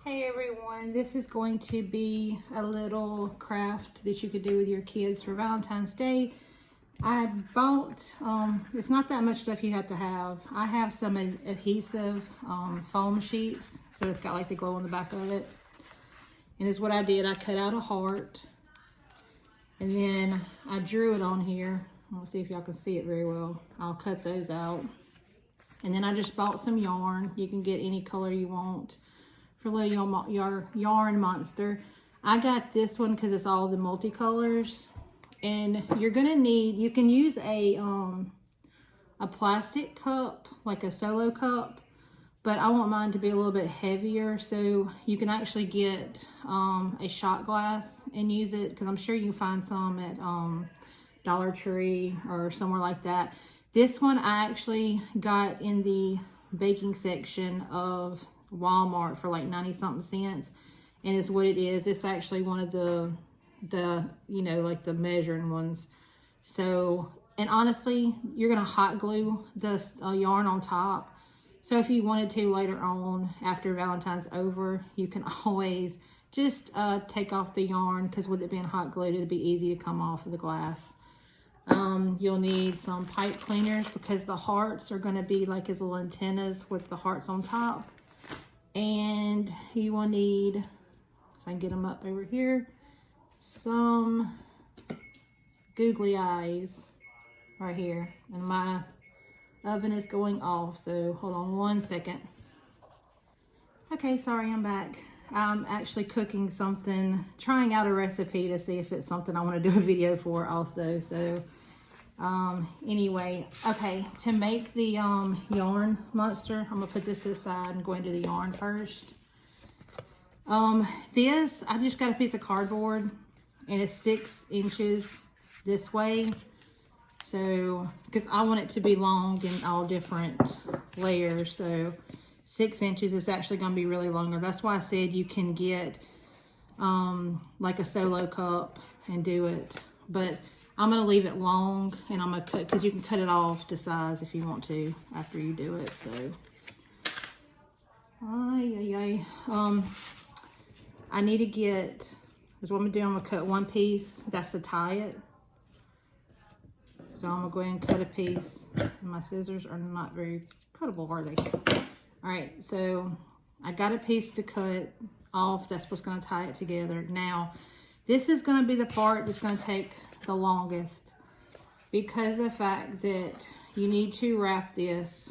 Hey everyone, this is going to be a little craft that you could do with your kids for Valentine's Day. I bought, it's not that much stuff you have to have. I have some adhesive foam sheets, so it's got like the glow on the back of it. And it's what I did, I cut out a heart, and then I drew it on here. Let's see if y'all can see it very well. I'll cut those out. And then I just bought some yarn. You can get any color you want for little yarn monster. I got this one because it's all the multicolors, and you're gonna need, you can use a plastic cup, like a solo cup, but I want mine to be a little bit heavier, so you can actually get a shot glass and use it, because I'm sure you can find some at Dollar Tree or somewhere like that. This one I actually got in the baking section of Walmart for like 90 something cents, and it's what it is. It's actually one of the you know, like the measuring ones. So, and honestly, you're gonna hot glue the yarn on top, so if you wanted to later on after Valentine's over, you can always just take off the yarn, because with it being hot glued, it'd be easy to come off of the glass. You'll need some pipe cleaners, because the hearts are going to be like his little antennas with the hearts on top. And you will need, if I can get them up over here, some googly eyes right here. And my oven is going off, so hold on one second. Okay, sorry, I'm back. I'm actually cooking something, trying out a recipe to see if it's something I want to do a video for also. So anyway, okay, to make the yarn monster, I'm gonna put this to the side and go into the yarn first. This, I just got a piece of cardboard, and it's 6 inches this way, so because I want it to be long in all different layers, so 6 inches is actually going to be really longer. That's why I said you can get like a solo cup and do it, but I'm going to leave it long, and I'm going to cut, because you can cut it off to size if you want to after you do it. So I need to get, that's what I'm going to do. I'm going to cut one piece, that's to tie it. So I'm going to go ahead and cut a piece. My scissors are not very cuttable, are they? All right, so I got a piece to cut off. That's what's going to tie it together. Now, this is going to be the part that's going to take the longest, because of the fact that you need to wrap this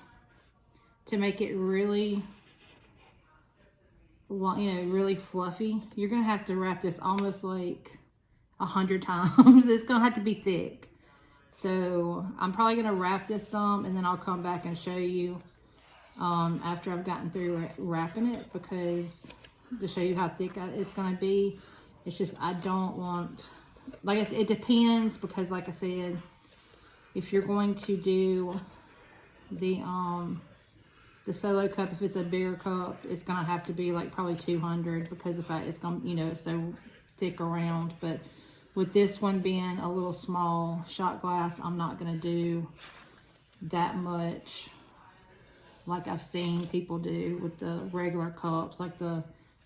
to make it really, you know, really fluffy. You're going to have to wrap this almost like 100 times. It's going to have to be thick. So I'm probably going to wrap this some, and then I'll come back and show you after I've gotten through wrapping it, because to show you how thick it's going to be. It's just, I don't want, like I said, it depends, because like I said, if you're going to do the solo cup, if it's a bigger cup, it's going to have to be like probably 200, because of that it's going to, you know, it's so thick around. But with this one being a little small shot glass, I'm not going to do that much like I've seen people do with the regular cups, like the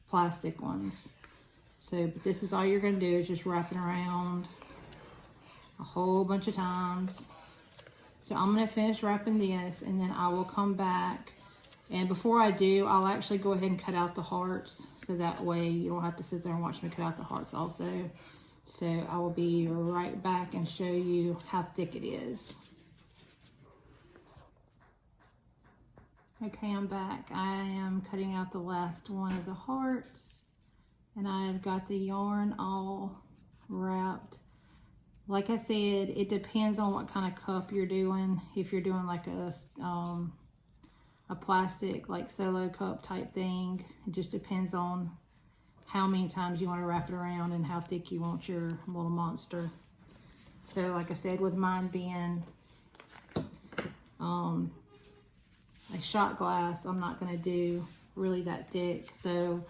plastic ones. So, but this is all you're going to do, is just wrap it around a whole bunch of times. So I'm going to finish wrapping this, and then I will come back. And before I do, I'll actually go ahead and cut out the hearts, so that way you don't have to sit there and watch me cut out the hearts also. So I will be right back and show you how thick it is. Okay, I'm back. I am cutting out the last one of the hearts, and I've got the yarn all wrapped. Like I said, it depends on what kind of cup you're doing. If you're doing like a plastic, like solo cup type thing, it just depends on how many times you want to wrap it around and how thick you want your little monster. So like I said, with mine being a shot glass, I'm not going to do really that thick. So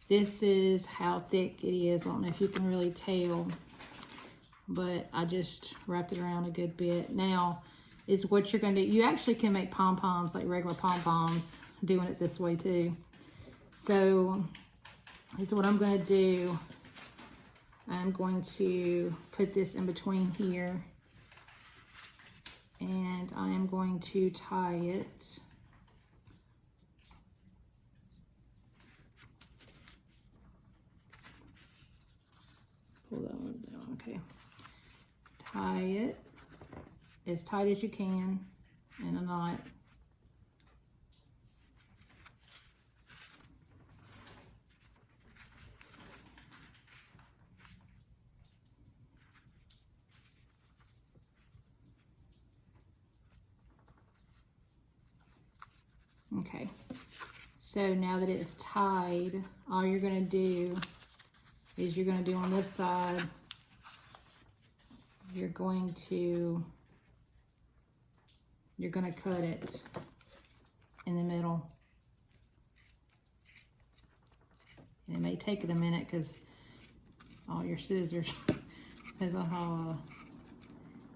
this is how thick it is. I don't know if you can really tell, but I just wrapped it around a good bit. Now is what you're going to do. You actually can make pom-poms, like regular pom-poms, doing it this way too. So this is what I'm going to do. I'm going to put this in between here, and I am going to tie it. Pull that one down, okay. Tie it as tight as you can in a knot. Okay, so now that it's tied, all you're going to do is you're going to do on this side, you're going to cut it in the middle. And it may take it a minute because all your scissors, depends on how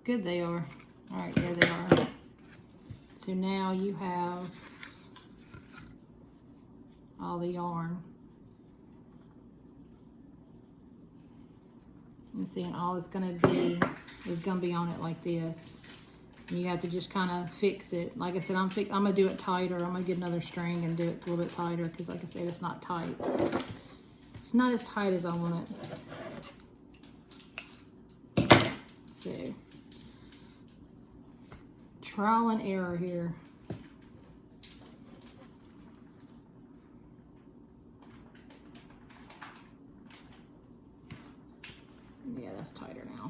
good they are. All right, there they are. So now you have all the yarn. And seeing all it's gonna be is gonna be on it like this. And you have to just kind of fix it. Like I said, I'm gonna do it tighter. I'm gonna get another string and do it a little bit tighter because, like I said, it's not tight. It's not as tight as I want it. So, trial and error here. Yeah, that's tighter now.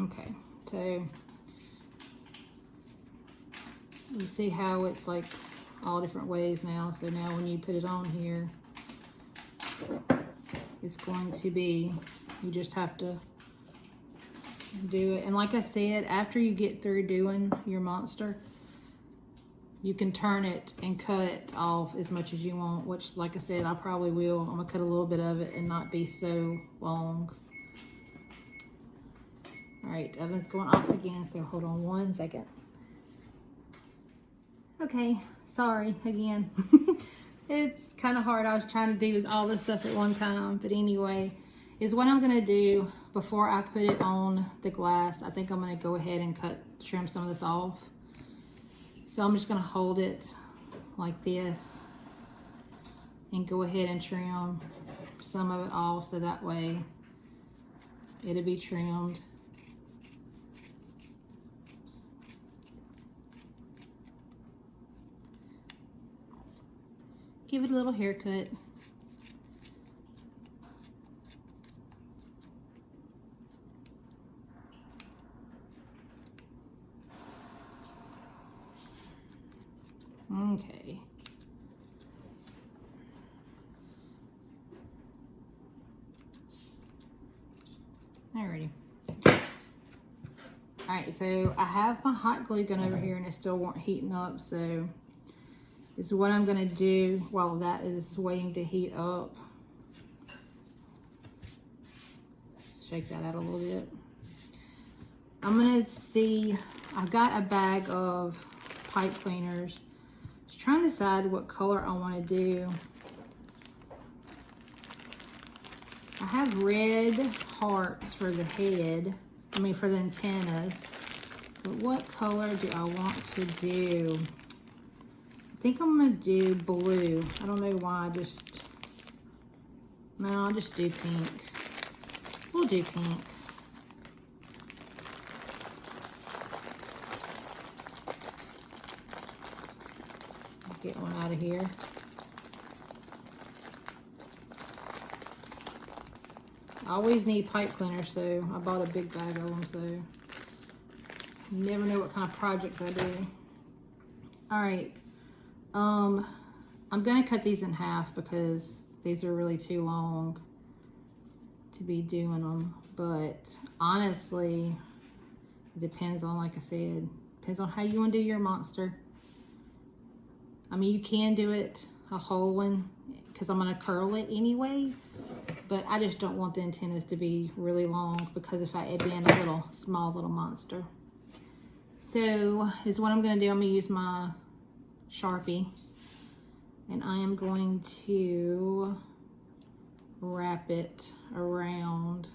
Okay, so you see how it's like all different ways now. So now when you put it on here, it's going to be, you just have to do it. And like I said, after you get through doing your monster, you can turn it and cut it off as much as you want, which, like I said, I probably will. I'm gonna cut a little bit of it and not be so long. All right, oven's going off again, so hold on one second. Okay, sorry again. It's kind of hard. I was trying to do all this stuff at one time, but anyway, is what I'm gonna do before I put it on the glass. I think I'm gonna go ahead and trim some of this off. So I'm just gonna hold it like this and go ahead and trim some of it off so that way it'll be trimmed. Give it a little haircut. Okay. Alrighty. Alright, so I have my hot glue gun over here and it's still heating up, so this is what I'm gonna do while that is waiting to heat up. Let's shake that out a little bit. I'm gonna see, I've got a bag of pipe cleaners. Just trying to decide what color I want to do. I have red hearts for the head, for the antennas, but what color do I want to do? I think I'm gonna do blue. I don't know why, no, I'll just do pink. We'll do pink. Get one out of here. I always need pipe cleaners, so I bought a big bag of them, so you never know what kind of projects I do. All right, I'm gonna cut these in half because these are really too long to be doing them, but honestly, it depends on, like I said, depends on how you want to do your monster. I mean, you can do it a whole one because I'm going to curl it anyway, but I just don't want the antennas to be really long because of it being a small little monster. So is what I'm going to do. I'm going to use my Sharpie, and I am going to wrap it around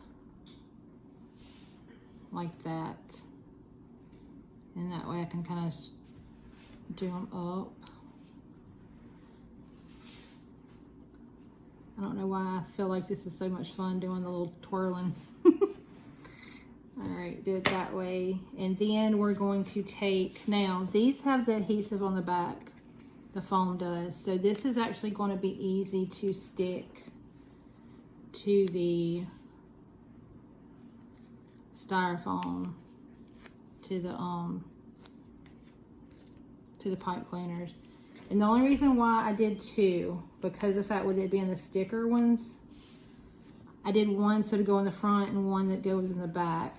like that, and that way I can kind of do them up. I don't know why I feel like this is so much fun doing the little twirling. All right, do it that way. And then we're going to take, now these have the adhesive on the back, the foam does. So this is actually going to be easy to stick to the styrofoam, to the pipe cleaners. And the only reason why I did two, because of that, with it being the sticker ones, I did one so to go in the front and one that goes in the back.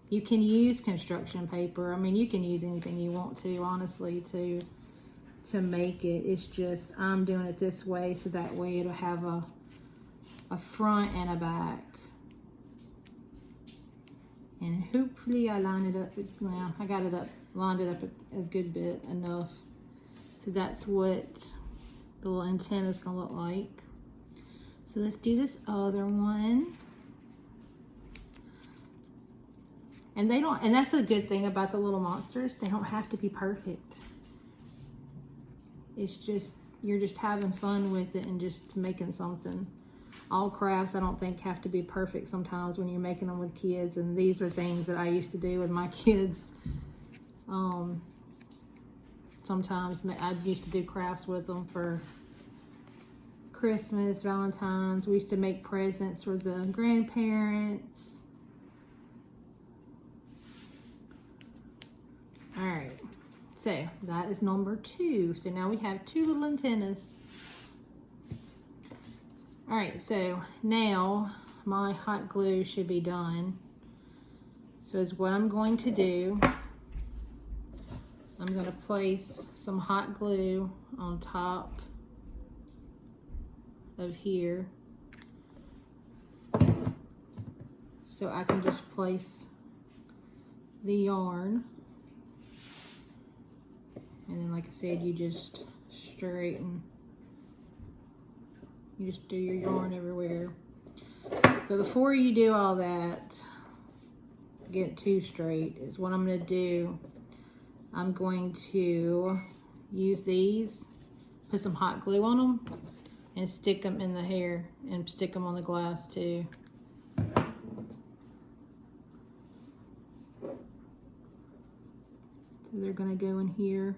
You can use construction paper. I mean, you can use anything you want to, honestly, to make it. It's just, I'm doing it this way so that way it'll have a front and a back. And hopefully I lined it up, well, I got it up, lined it up a good bit enough. So that's what the little antenna is gonna look like. So let's do this other one. And they don't, and that's the good thing about the little monsters, they don't have to be perfect. It's just, you're just having fun with it and just making something. All crafts, I don't think, have to be perfect sometimes when you're making them with kids, and these are things that I used to do with my kids. Sometimes I used to do crafts with them for Christmas, Valentines. We used to make presents for the grandparents. All right, so that is number 2. So now we have 2 little antennas. All right, so now my hot glue should be done. So is what I'm going to do. I'm going to place some hot glue on top of here, so I can just place the yarn, and then, like I said, you just straighten. You just do your yarn everywhere. But before you do all that, get too straight, is what I'm going to do. I'm going to use these, put some hot glue on them, and stick them in the hair, and stick them on the glass too. So they're going to go in here.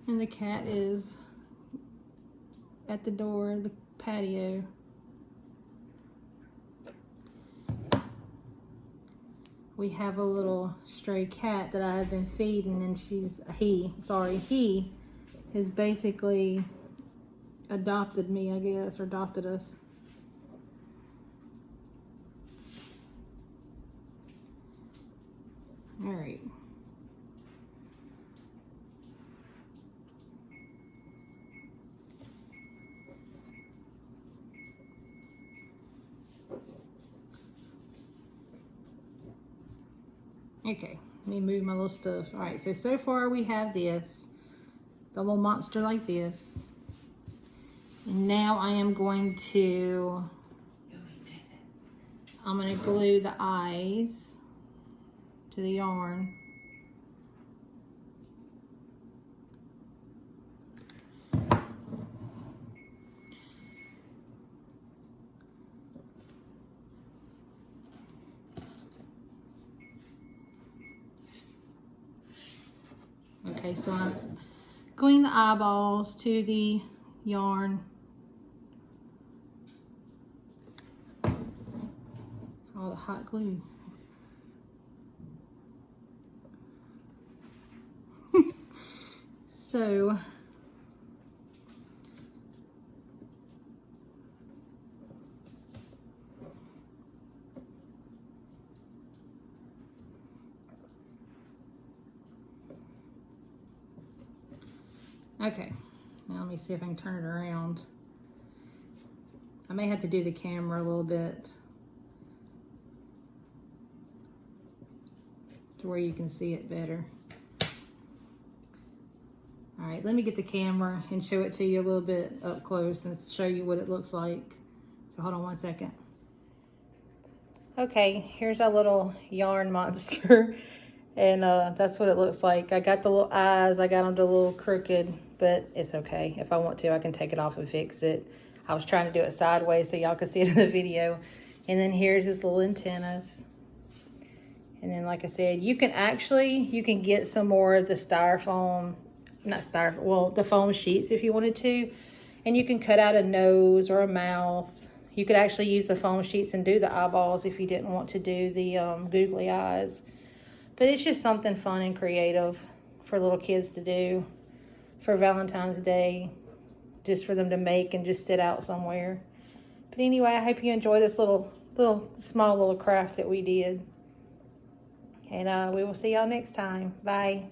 And the cat is at the door of the patio. We have a little stray cat that I have been feeding, and he has basically adopted me, I guess, or adopted us. All right. Okay, let me move my little stuff. All right, so far we have this, the little monster like this. And now I am going to glue the eyes to the yarn. Okay, so I'm gluing the eyeballs to the yarn. All the hot glue. So Okay, now let me see if I can turn it around. I may have to do the camera a little bit to where you can see it better. All right, let me get the camera and show it to you a little bit up close and show you what it looks like. So hold on one second. Okay, here's our little yarn monster. And that's what it looks like. I got the little eyes, I got them a little crooked, but it's okay. If I want to, I can take it off and fix it. I was trying to do it sideways so y'all could see it in the video. And then here's his little antennas. And then like I said, you can get some more of the styrofoam, not styrofoam, well, the foam sheets if you wanted to. And you can cut out a nose or a mouth. You could actually use the foam sheets and do the eyeballs if you didn't want to do the googly eyes. But it's just something fun and creative for little kids to do for Valentine's Day, just for them to make and just sit out somewhere. But anyway, I hope you enjoy this small little craft that we did. And we will see y'all next time. Bye.